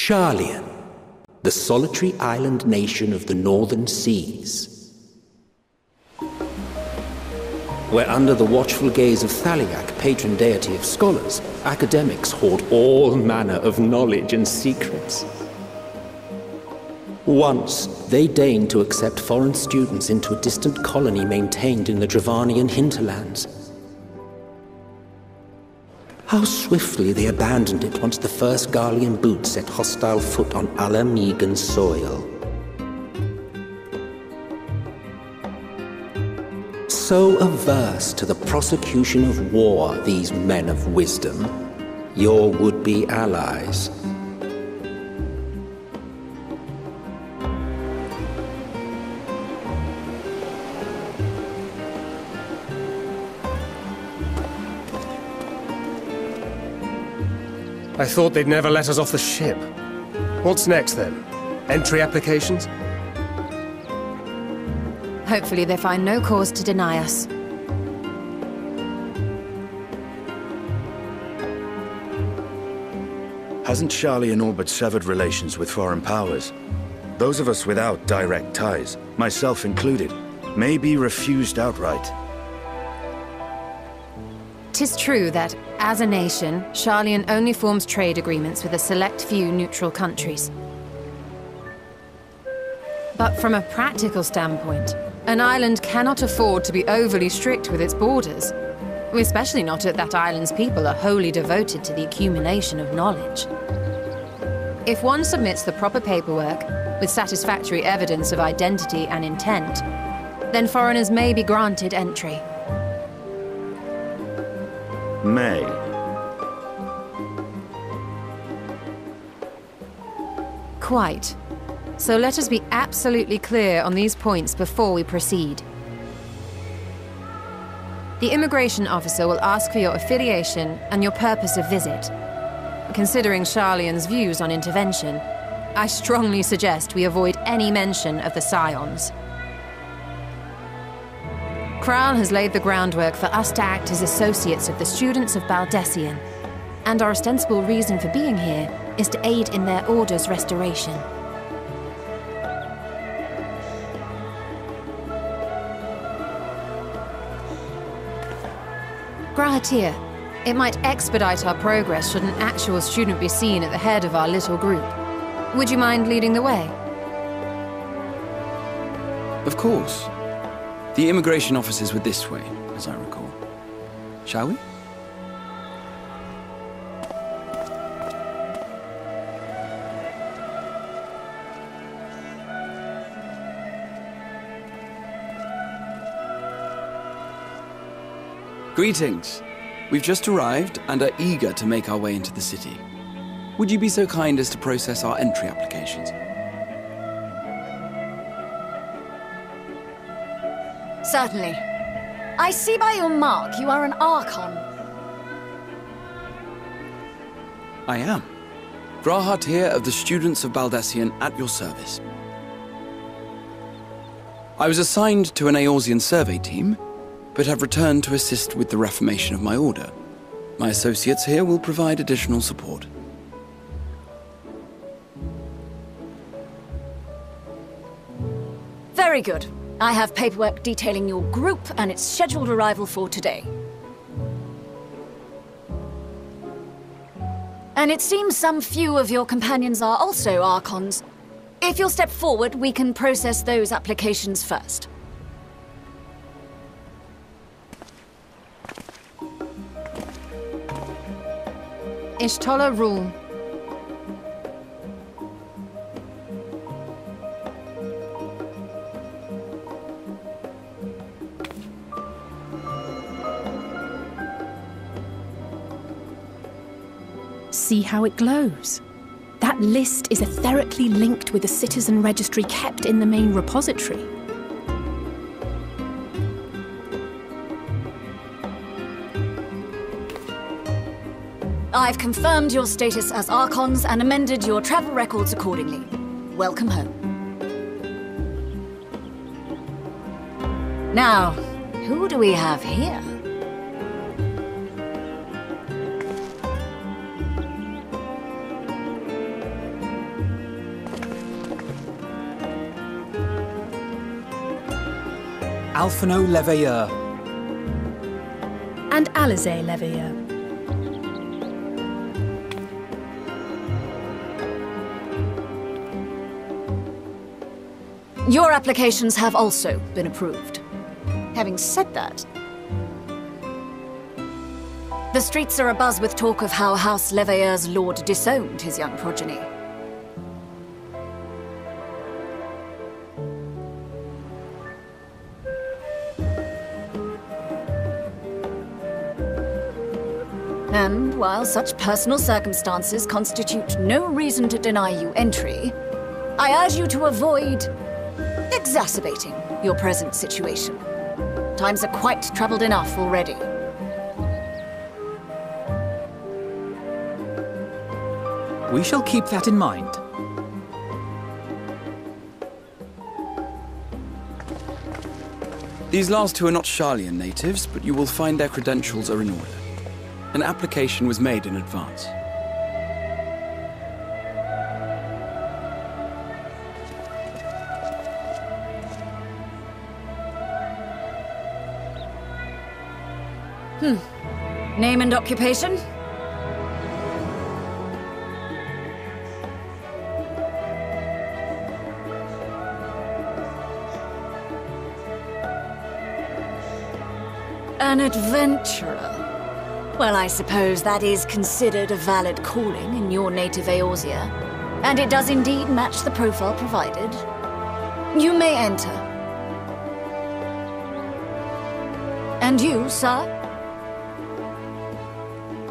Sharlayan, the solitary island nation of the northern seas. Where under the watchful gaze of Thaliak, patron deity of scholars, academics hoard all manner of knowledge and secrets. Once, they deigned to accept foreign students into a distant colony maintained in the Dravanian hinterlands. How swiftly they abandoned it once the first Garlean boot set hostile foot on Alamegan soil. So averse to the prosecution of war, these men of wisdom, your would-be allies. I thought they'd never let us off the ship. What's next, then? Entry applications? Hopefully they find no cause to deny us. Hasn't Sharlayan all but severed relations with foreign powers? Those of us without direct ties, myself included, may be refused outright. 'Tis true that, as a nation, Sharlayan only forms trade agreements with a select few neutral countries. But from a practical standpoint, an island cannot afford to be overly strict with its borders, especially not if that island's people are wholly devoted to the accumulation of knowledge. If one submits the proper paperwork, with satisfactory evidence of identity and intent, then foreigners may be granted entry. May. Quite. So let us be absolutely clear on these points before we proceed. The immigration officer will ask for your affiliation and your purpose of visit. Considering Sharlayan's views on intervention, I strongly suggest we avoid any mention of the Scions. Kral has laid the groundwork for us to act as associates of the students of Baldessian, and our ostensible reason for being here is to aid in their order's restoration. Grahatir, it might expedite our progress should an actual student be seen at the head of our little group. Would you mind leading the way? Of course. The immigration officers were this way, as I recall. Shall we? Greetings. We've just arrived and are eager to make our way into the city. Would you be so kind as to process our entry applications? Certainly. I see by your mark you are an Archon. I am. Grahatir of the Students of Baldessian at your service. I was assigned to an Eorzean survey team, but have returned to assist with the reformation of my order. My associates here will provide additional support. Very good. I have paperwork detailing your group and its scheduled arrival for today. And it seems some few of your companions are also Archons. If you'll step forward, we can process those applications first. Ishtola rule. See how it glows. That list is etherically linked with the citizen registry kept in the main repository. I've confirmed your status as Archons and amended your travel records accordingly. Welcome home. Now, who do we have here? Alphino Leveilleur. And Alizé Leveilleur. Your applications have also been approved. Having said that, the streets are abuzz with talk of how House Leveilleur's lord disowned his young progeny. And while such personal circumstances constitute no reason to deny you entry, I urge you to avoid exacerbating your present situation. Times are quite troubled enough already. We shall keep that in mind. These last two are not Sharlayan natives, but you will find their credentials are in order. An application was made in advance. Name and occupation? An adventurer. Well, I suppose that is considered a valid calling in your native Eorzea, and it does indeed match the profile provided. You may enter. And you, sir?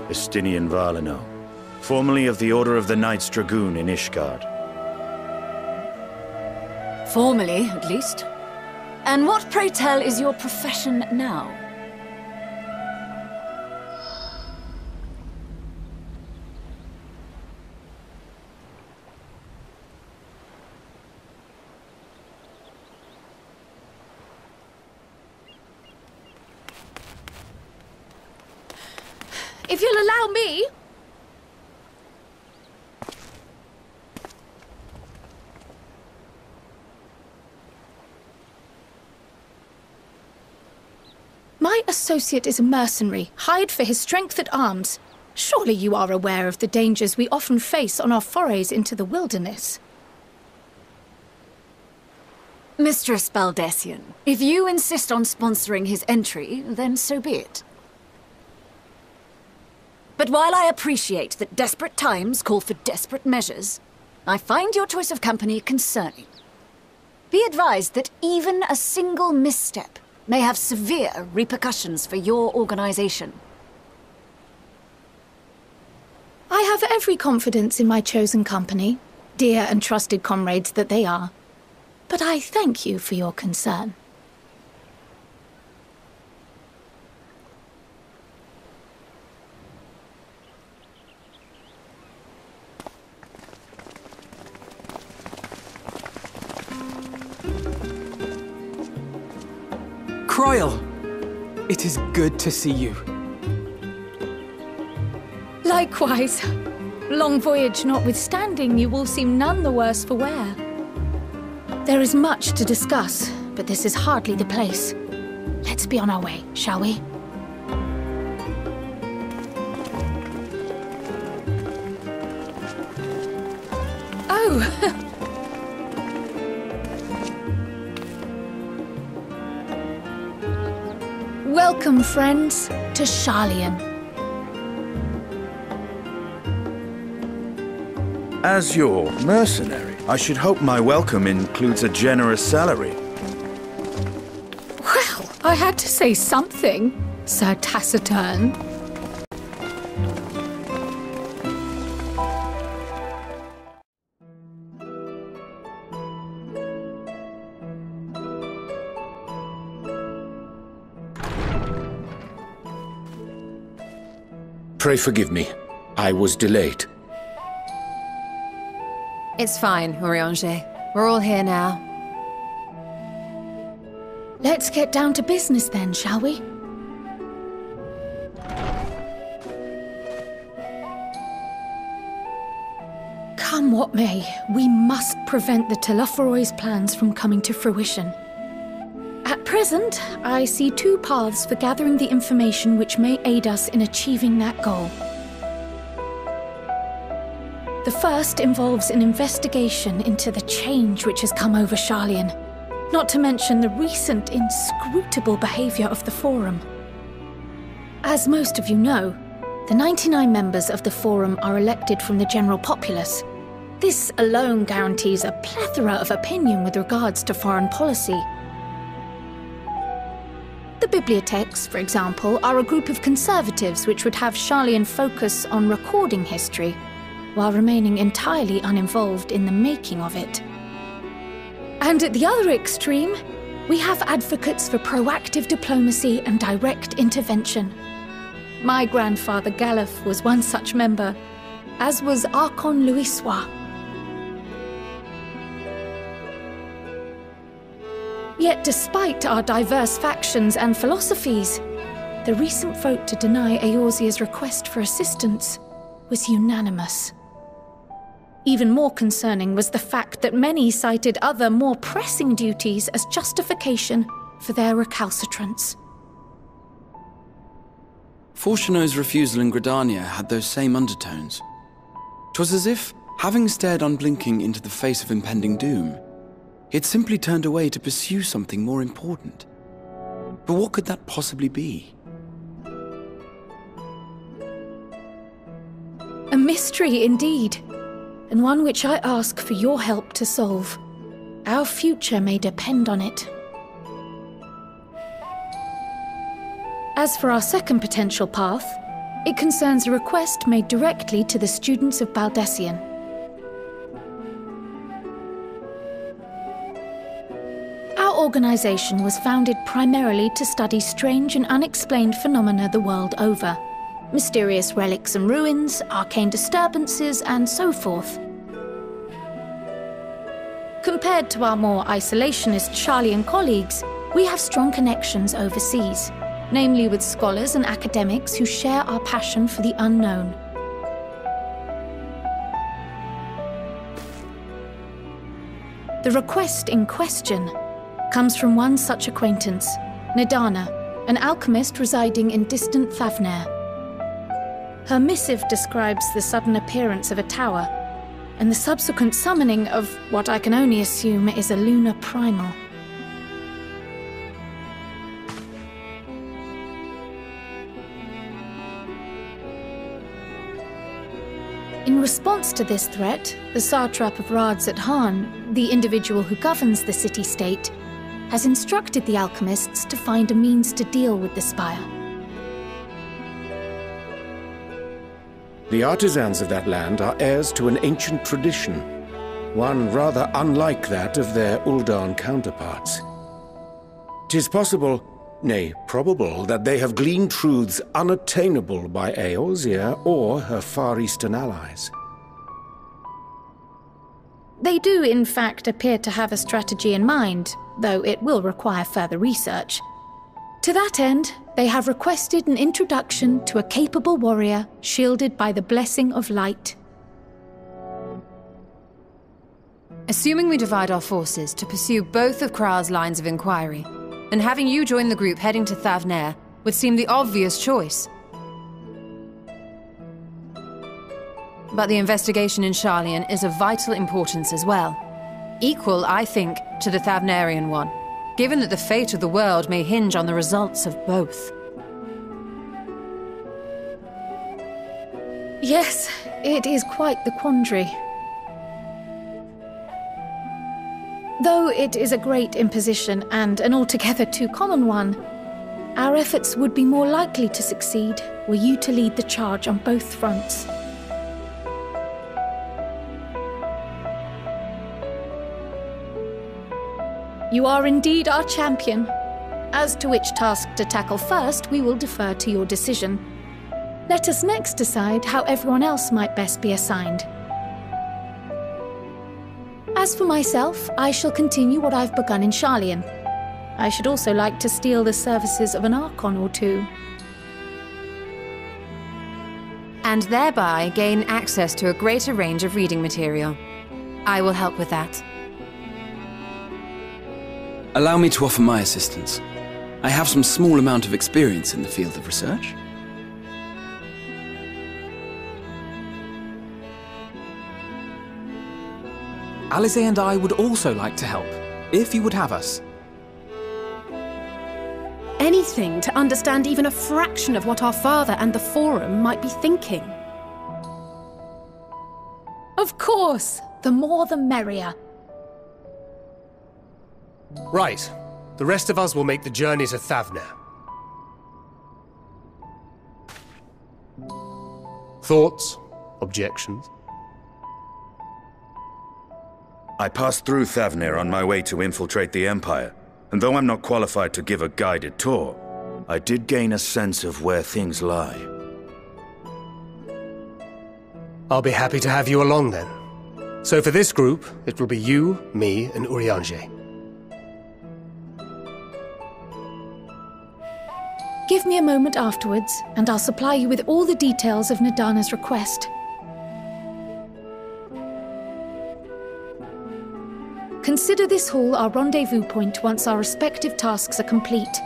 Estinian Valino, formerly of the Order of the Knights Dragoon in Ishgard. Formally, at least. And what, pray tell, is your profession now? If you'll allow me... My associate is a mercenary, hired for his strength at arms. Surely you are aware of the dangers we often face on our forays into the wilderness. Mistress Baldessian, if you insist on sponsoring his entry, then so be it. But while I appreciate that desperate times call for desperate measures, I find your choice of company concerning. Be advised that even a single misstep may have severe repercussions for your organization. I have every confidence in my chosen company, dear and trusted comrades that they are. But I thank you for your concern. Croyle! It is good to see you. Likewise. Long voyage notwithstanding, you all seem none the worse for wear. There is much to discuss, but this is hardly the place. Let's be on our way, shall we? Oh! Welcome, friends, to Sharlayan. As your mercenary, I should hope my welcome includes a generous salary. Well, I had to say something, Sir Taciturn. Pray forgive me. I was delayed. It's fine, Urianger. We're all here now. Let's get down to business then, shall we? Come what may, we must prevent the Telophoroid's plans from coming to fruition. At present, I see two paths for gathering the information which may aid us in achieving that goal. The first involves an investigation into the change which has come over Sharlayan, not to mention the recent inscrutable behavior of the Forum. As most of you know, the 99 members of the Forum are elected from the general populace. This alone guarantees a plethora of opinion with regards to foreign policy. The bibliotheques, for example, are a group of conservatives which would have Sharlayan focus on recording history, while remaining entirely uninvolved in the making of it. And at the other extreme, we have advocates for proactive diplomacy and direct intervention. My grandfather Galef was one such member, as was Archon Louisois. Yet despite our diverse factions and philosophies, the recent vote to deny Eorzea's request for assistance was unanimous. Even more concerning was the fact that many cited other, more pressing duties as justification for their recalcitrance. Fortuno's refusal in Gridania had those same undertones. 'Twas as if, having stared unblinking into the face of impending doom, he had simply turned away to pursue something more important. But what could that possibly be? A mystery indeed, and one which I ask for your help to solve. Our future may depend on it. As for our second potential path, it concerns a request made directly to the students of Baldessian. Our organization was founded primarily to study strange and unexplained phenomena the world over. Mysterious relics and ruins, arcane disturbances, and so forth. Compared to our more isolationist Sharlayan colleagues, we have strong connections overseas, namely with scholars and academics who share our passion for the unknown. The request in question comes from one such acquaintance, Nadana, an alchemist residing in distant Thavnair. Her missive describes the sudden appearance of a tower, and the subsequent summoning of what I can only assume is a lunar primal. In response to this threat, the satrap of Radzat-Han, the individual who governs the city-state, has instructed the alchemists to find a means to deal with the spire. The artisans of that land are heirs to an ancient tradition, one rather unlike that of their Uldan counterparts. 'Tis possible, nay, probable, that they have gleaned truths unattainable by Eorzea or her Far Eastern allies. They do, in fact, appear to have a strategy in mind, though it will require further research. To that end, they have requested an introduction to a capable warrior shielded by the blessing of light. Assuming we divide our forces to pursue both of Kral's lines of inquiry, and having you join the group heading to Thavnair would seem the obvious choice. But the investigation in Sharlayan is of vital importance as well. Equal, I think, to the Thavnairian one, given that the fate of the world may hinge on the results of both. Yes, it is quite the quandary. Though it is a great imposition and an altogether too common one, our efforts would be more likely to succeed were you to lead the charge on both fronts. You are indeed our champion. As to which task to tackle first, we will defer to your decision. Let us next decide how everyone else might best be assigned. As for myself, I shall continue what I've begun in Sharlayan. I should also like to steal the services of an Archon or two. And thereby gain access to a greater range of reading material. I will help with that. Allow me to offer my assistance. I have some small amount of experience in the field of research. Alize and I would also like to help, if you would have us. Anything to understand even a fraction of what our father and the Forum might be thinking. Of course! The more the merrier. Right. The rest of us will make the journey to Thavner. Thoughts? Objections? I passed through Thavner on my way to infiltrate the Empire, and though I'm not qualified to give a guided tour, I did gain a sense of where things lie. I'll be happy to have you along then. So for this group, it will be you, me, and Urianger. Give me a moment afterwards, and I'll supply you with all the details of Nadana's request. Consider this hall our rendezvous point once our respective tasks are complete.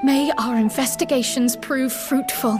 May our investigations prove fruitful.